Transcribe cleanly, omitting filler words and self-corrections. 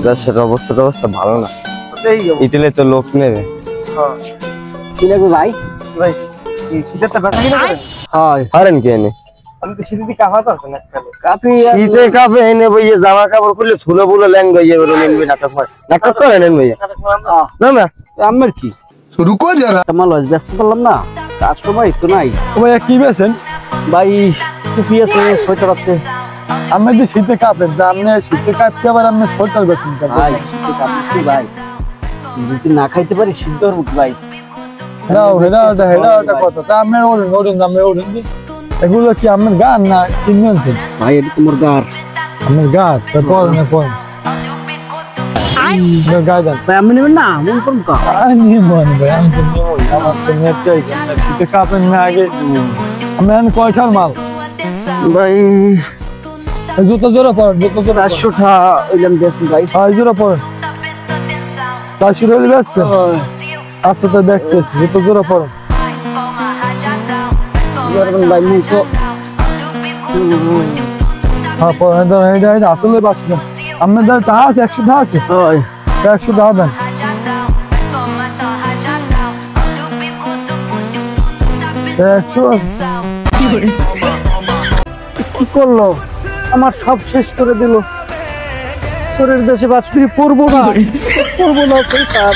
দেশের অবস্থা ভালো না। ইটালি তো লোক নেবে। কি লাগবে ভাই? ভাই শীতেরটা ব্যথা কিনা করেন? হয় পারেন কি এনে? আমি তো শীতে কাঁপাতে পারছি না খালি। কাপি শীতে কাপে এনে বইয়ে জামা কাপড় খুলে ছুলে বুলে ল্যাঙ্গা ইয়ে করে নেন নাটক করেন বইয়ে না না আমার কি रुको जरा আমার লজ ব্যস্ত করলাম না, কাস্টমার একটু নাই ভাই কি বেছেন? ভাই। টুপি আছে, সোয়েটার আছে আমি যে শীতে কাঁপেন যা আপনি শীতে কাঁপতে আবার আপনি সোয়েটার বেছেন ভাই। শীতে কাপড় ভাই যদি না খাইতে পারি সিদ্ধ হব ভাই। হেডা কথা তা আপনি ওরেন এগুলো কি আপনার গান না কিনছেন? ভাই এটা তোমার গার আপনার গান কোন গাইডেন ভাই, আমি নেবেন না মন করুন কা নিয়ে মনে ভাই আমি তো নিয়ে আমার তো নেটটাই শীতে কাঁপেন না আগে আমি এখন কয়টার মাল ভাই। জুতো জোড়া পড়েন 400টা ওইলাম বেশ ভাই। 6 জোড়া পড়েন 400 হলে বেচবেন? আচ্ছা তো দেখছি জুতো জোড়া পড়েন ভাই মুখ তো হ্যাঁ পড়েন এটা আসলে বাঁচি না আপনার দ্বারা টাকা আছে 100 টাকা আছে 100 টাকা দেন কি করলো, আমার সব শেষ করে দিল। শরীর দেশে বাঁচবি পড়বো না সেই কাজ।